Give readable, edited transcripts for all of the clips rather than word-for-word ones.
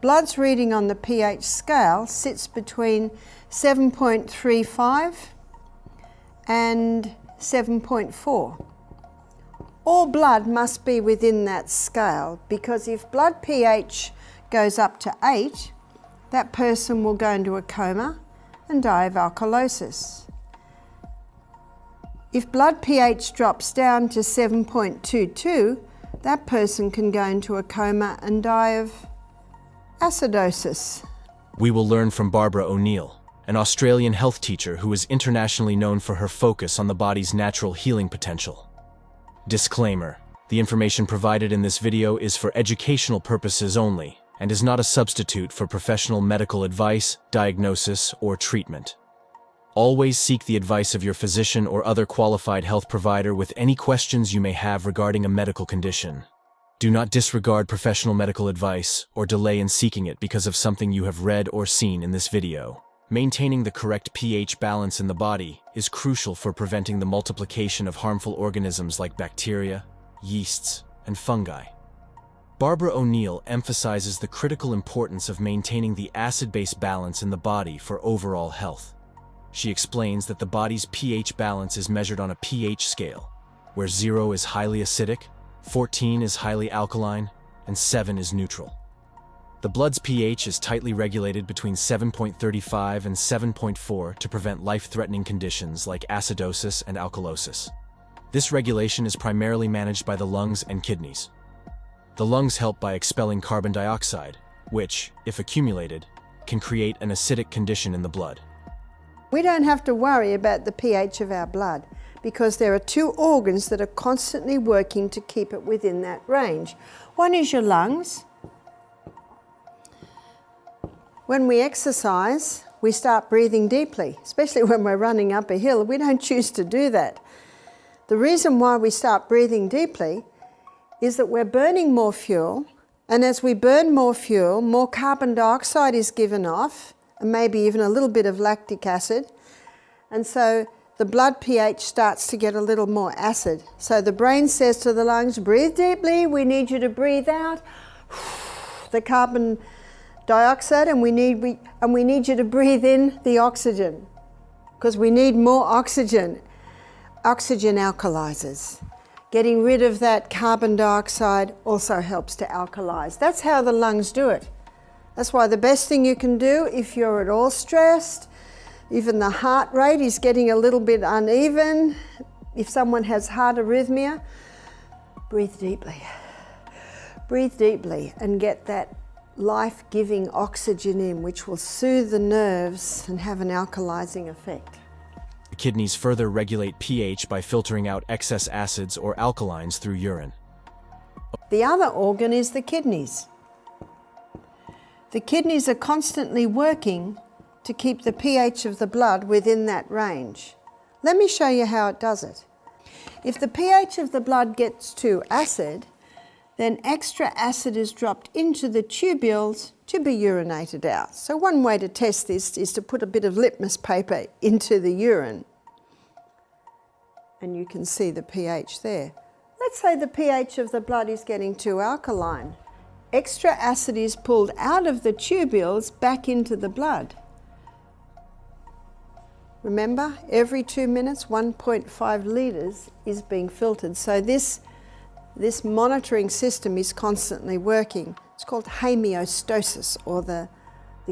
Blood's reading on the pH scale sits between 7.35 and 7.4. All blood must be within that scale, because if blood pH goes up to 8, that person will go into a coma and die of alkalosis. If blood pH drops down to 7.22, that person can go into a coma and die of acidosis. We will learn from Barbara O'Neill, an Australian health teacher who is internationally known for her focus on the body's natural healing potential. Disclaimer: the information provided in this video is for educational purposes only and is not a substitute for professional medical advice, diagnosis, or treatment. Always seek the advice of your physician or other qualified health provider with any questions you may have regarding a medical condition. Do not disregard professional medical advice or delay in seeking it because of something you have read or seen in this video. Maintaining the correct pH balance in the body is crucial for preventing the multiplication of harmful organisms like bacteria, yeasts, and fungi. Barbara O'Neill emphasizes the critical importance of maintaining the acid-base balance in the body for overall health. She explains that the body's pH balance is measured on a pH scale, where 0 is highly acidic, 14 is highly alkaline, and 7 is neutral. The blood's pH is tightly regulated between 7.35 and 7.4 to prevent life-threatening conditions like acidosis and alkalosis. This regulation is primarily managed by the lungs and kidneys. The lungs help by expelling carbon dioxide, which, if accumulated, can create an acidic condition in the blood. We don't have to worry about the pH of our blood, because there are two organs that are constantly working to keep it within that range. One is your lungs. When we exercise, we start breathing deeply, especially when we're running up a hill. We don't choose to do that. The reason why we start breathing deeply is that we're burning more fuel, and as we burn more fuel, more carbon dioxide is given off, and maybe even a little bit of lactic acid, and so the blood pH starts to get a little more acid. So the brain says to the lungs, breathe deeply, we need you to breathe out the carbon dioxide, and we need you to breathe in the oxygen, because we need more oxygen. Oxygen alkalizes. Getting rid of that carbon dioxide also helps to alkalize. That's how the lungs do it. That's why the best thing you can do if you're at all stressed, even the heart rate is getting a little bit uneven, if someone has heart arrhythmia, breathe deeply. Breathe deeply and get that life-giving oxygen in, which will soothe the nerves and have an alkalizing effect. The kidneys further regulate pH by filtering out excess acids or alkalines through urine. The other organ is the kidneys. The kidneys are constantly working to keep the pH of the blood within that range. Let me show you how it does it. If the pH of the blood gets too acid, then extra acid is dropped into the tubules to be urinated out. So one way to test this is to put a bit of litmus paper into the urine, and you can see the pH there. Let's say the pH of the blood is getting too alkaline. Extra acid is pulled out of the tubules back into the blood. Remember, every 2 minutes, 1.5 litres is being filtered. So this monitoring system is constantly working. It's called homeostasis, or the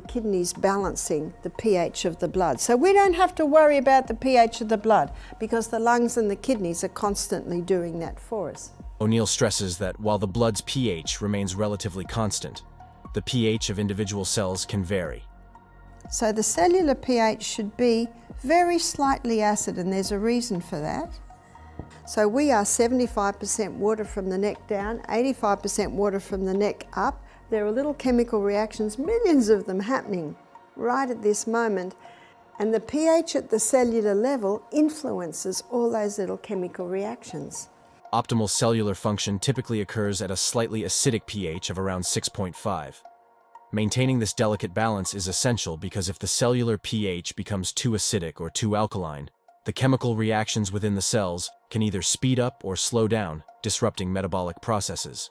kidneys balancing the pH of the blood. So we don't have to worry about the pH of the blood, because the lungs and the kidneys are constantly doing that for us. O'Neill stresses that while the blood's pH remains relatively constant, the pH of individual cells can vary. So the cellular pH should be very slightly acid, and there's a reason for that. So we are 75% water from the neck down, 85% water from the neck up. There are little chemical reactions, millions of them happening right at this moment. And the pH at the cellular level influences all those little chemical reactions. Optimal cellular function typically occurs at a slightly acidic pH of around 6.5. Maintaining this delicate balance is essential because if the cellular pH becomes too acidic or too alkaline, the chemical reactions within the cells can either speed up or slow down, disrupting metabolic processes.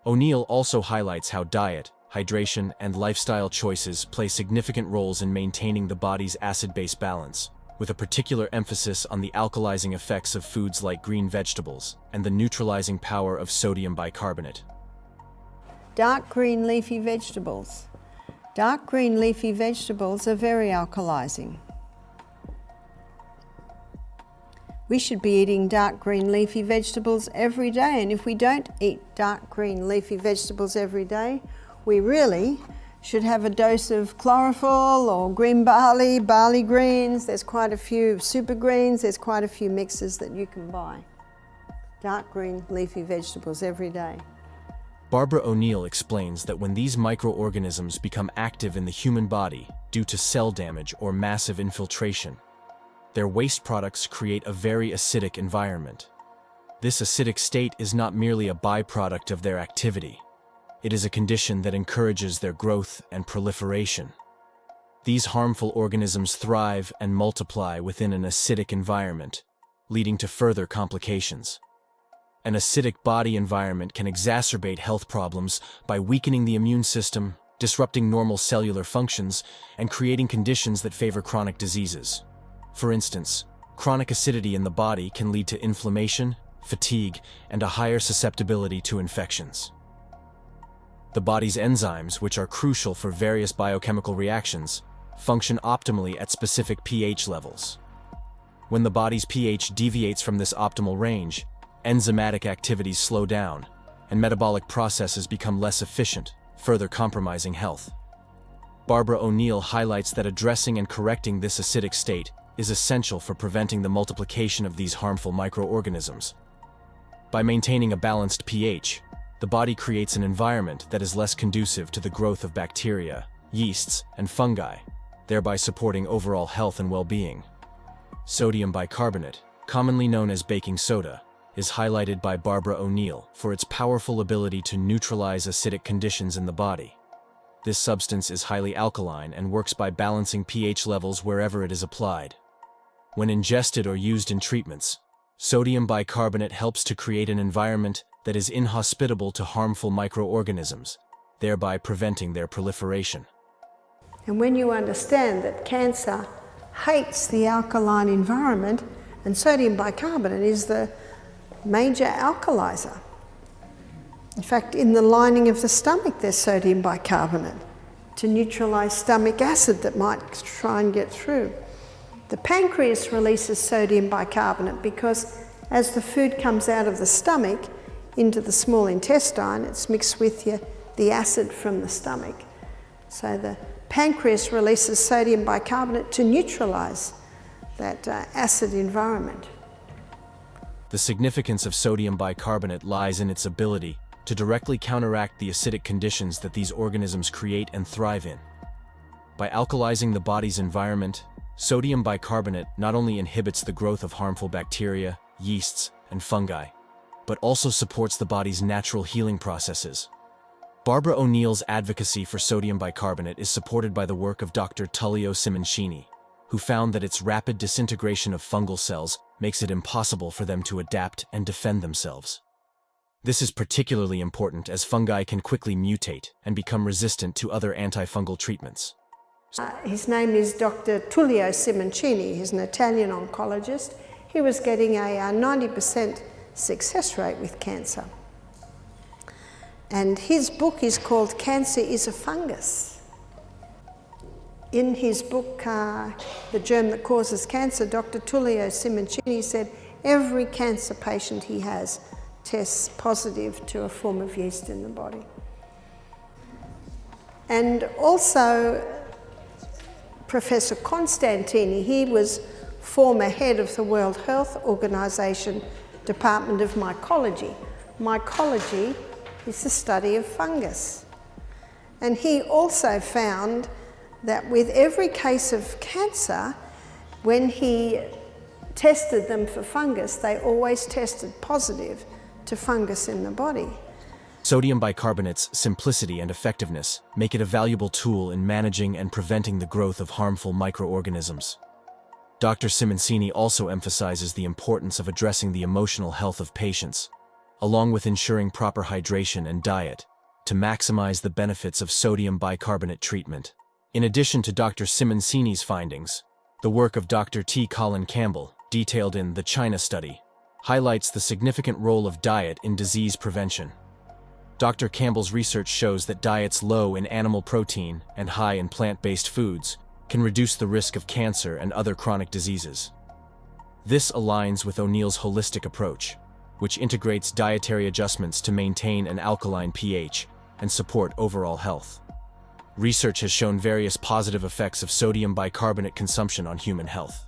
O'Neill also highlights how diet, hydration, and lifestyle choices play significant roles in maintaining the body's acid-base balance, with a particular emphasis on the alkalizing effects of foods like green vegetables and the neutralizing power of sodium bicarbonate. Dark green leafy vegetables. Dark green leafy vegetables are very alkalizing. We should be eating dark green leafy vegetables every day, and if we don't eat dark green leafy vegetables every day, we really should have a dose of chlorophyll or green barley, barley greens. There's quite a few super greens, there's quite a few mixes that you can buy. Dark green leafy vegetables every day. Barbara O'Neill explains that when these microorganisms become active in the human body due to cell damage or massive infiltration, their waste products create a very acidic environment. This acidic state is not merely a byproduct of their activity. It is a condition that encourages their growth and proliferation. These harmful organisms thrive and multiply within an acidic environment, leading to further complications. An acidic body environment can exacerbate health problems by weakening the immune system, disrupting normal cellular functions, and creating conditions that favor chronic diseases. For instance, chronic acidity in the body can lead to inflammation, fatigue, and a higher susceptibility to infections. The body's enzymes, which are crucial for various biochemical reactions, function optimally at specific pH levels. When the body's pH deviates from this optimal range, enzymatic activities slow down, and metabolic processes become less efficient, further compromising health. Barbara O'Neill highlights that addressing and correcting this acidic state is essential for preventing the multiplication of these harmful microorganisms. By maintaining a balanced pH, the body creates an environment that is less conducive to the growth of bacteria, yeasts, and fungi, thereby supporting overall health and well-being. Sodium bicarbonate, commonly known as baking soda, is highlighted by Barbara O'Neill for its powerful ability to neutralize acidic conditions in the body. This substance is highly alkaline and works by balancing pH levels wherever it is applied. When ingested or used in treatments, sodium bicarbonate helps to create an environment that is inhospitable to harmful microorganisms, thereby preventing their proliferation. And when you understand that cancer hates the alkaline environment, and sodium bicarbonate is the major alkalizer. In fact, in the lining of the stomach there's sodium bicarbonate to neutralize stomach acid that might try and get through. The pancreas releases sodium bicarbonate because as the food comes out of the stomach into the small intestine, it's mixed with the acid from the stomach. So the pancreas releases sodium bicarbonate to neutralize that acid environment. The significance of sodium bicarbonate lies in its ability to directly counteract the acidic conditions that these organisms create and thrive in. By alkalizing the body's environment, sodium bicarbonate not only inhibits the growth of harmful bacteria, yeasts, and fungi, but also supports the body's natural healing processes. Barbara O'Neill's advocacy for sodium bicarbonate is supported by the work of Dr. Tullio Simoncini, who found that its rapid disintegration of fungal cells makes it impossible for them to adapt and defend themselves. This is particularly important as fungi can quickly mutate and become resistant to other antifungal treatments. His name is Dr. Tullio Simoncini. He's an Italian oncologist. He was getting a 90% success rate with cancer. And his book is called Cancer is a Fungus. In his book, The Germ That Causes Cancer, Dr. Tullio Simoncini said every cancer patient he has tests positive to a form of yeast in the body. And also Professor Constantini, he was former head of the World Health Organization Department of Mycology. Mycology is the study of fungus. And he also found that with every case of cancer, when he tested them for fungus, they always tested positive to fungus in the body. Sodium bicarbonate's simplicity and effectiveness make it a valuable tool in managing and preventing the growth of harmful microorganisms. Dr. Simoncini also emphasizes the importance of addressing the emotional health of patients, along with ensuring proper hydration and diet, to maximize the benefits of sodium bicarbonate treatment. In addition to Dr. Simoncini's findings, the work of Dr. T. Colin Campbell, detailed in the China study, highlights the significant role of diet in disease prevention. Dr. Campbell's research shows that diets low in animal protein and high in plant-based foods can reduce the risk of cancer and other chronic diseases. This aligns with O'Neill's holistic approach, which integrates dietary adjustments to maintain an alkaline pH and support overall health. Research has shown various positive effects of sodium bicarbonate consumption on human health.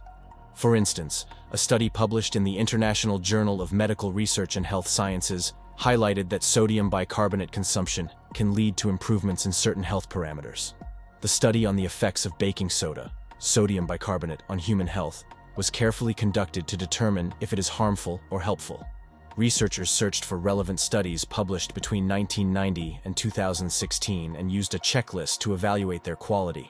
For instance, a study published in the International Journal of Medical Research and Health Sciences highlighted that sodium bicarbonate consumption can lead to improvements in certain health parameters. The study on the effects of baking soda, sodium bicarbonate, on human health was carefully conducted to determine if it is harmful or helpful. Researchers searched for relevant studies published between 1990 and 2016 and used a checklist to evaluate their quality.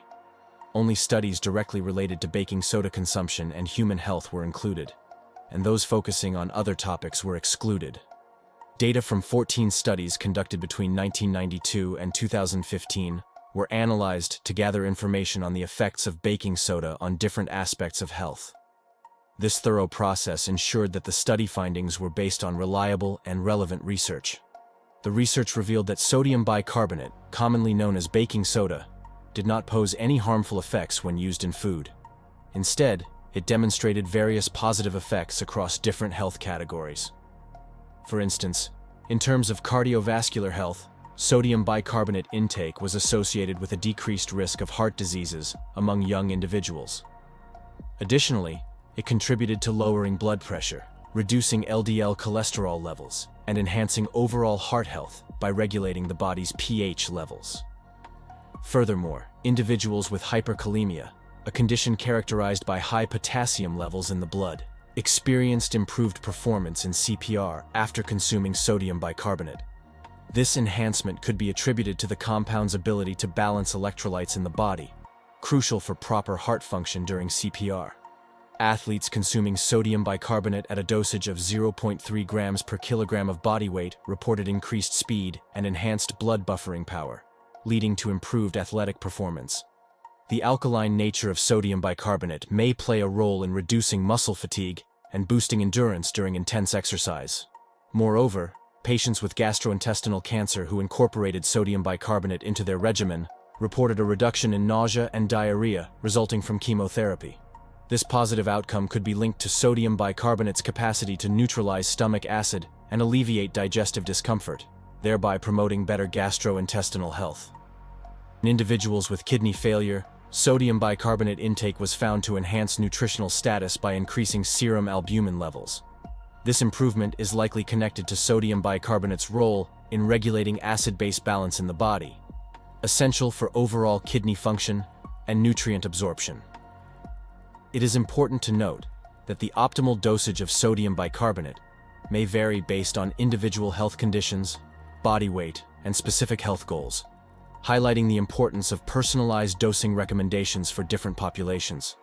Only studies directly related to baking soda consumption and human health were included, and those focusing on other topics were excluded. Data from 14 studies conducted between 1992 and 2015 were analyzed to gather information on the effects of baking soda on different aspects of health. This thorough process ensured that the study findings were based on reliable and relevant research. The research revealed that sodium bicarbonate, commonly known as baking soda, did not pose any harmful effects when used in food. Instead, it demonstrated various positive effects across different health categories. For instance, in terms of cardiovascular health, sodium bicarbonate intake was associated with a decreased risk of heart diseases among young individuals. Additionally, it contributed to lowering blood pressure, reducing LDL cholesterol levels, and enhancing overall heart health by regulating the body's pH levels. Furthermore, individuals with hyperkalemia, a condition characterized by high potassium levels in the blood, experienced improved performance in CPR after consuming sodium bicarbonate. This enhancement could be attributed to the compound's ability to balance electrolytes in the body, crucial for proper heart function during CPR. Athletes consuming sodium bicarbonate at a dosage of 0.3 grams per kilogram of body weight reported increased speed and enhanced blood buffering power, leading to improved athletic performance. The alkaline nature of sodium bicarbonate may play a role in reducing muscle fatigue and boosting endurance during intense exercise. Moreover, patients with gastrointestinal cancer who incorporated sodium bicarbonate into their regimen reported a reduction in nausea and diarrhea resulting from chemotherapy. This positive outcome could be linked to sodium bicarbonate's capacity to neutralize stomach acid and alleviate digestive discomfort, thereby promoting better gastrointestinal health. In individuals with kidney failure, sodium bicarbonate intake was found to enhance nutritional status by increasing serum albumin levels. This improvement is likely connected to sodium bicarbonate's role in regulating acid-base balance in the body, essential for overall kidney function and nutrient absorption. It is important to note that the optimal dosage of sodium bicarbonate may vary based on individual health conditions, body weight, and specific health goals, highlighting the importance of personalized dosing recommendations for different populations.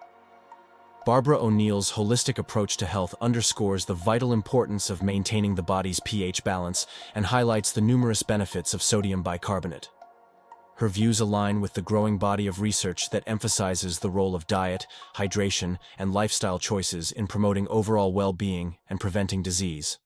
Barbara O'Neill's holistic approach to health underscores the vital importance of maintaining the body's pH balance and highlights the numerous benefits of sodium bicarbonate. Her views align with the growing body of research that emphasizes the role of diet, hydration, and lifestyle choices in promoting overall well-being and preventing disease.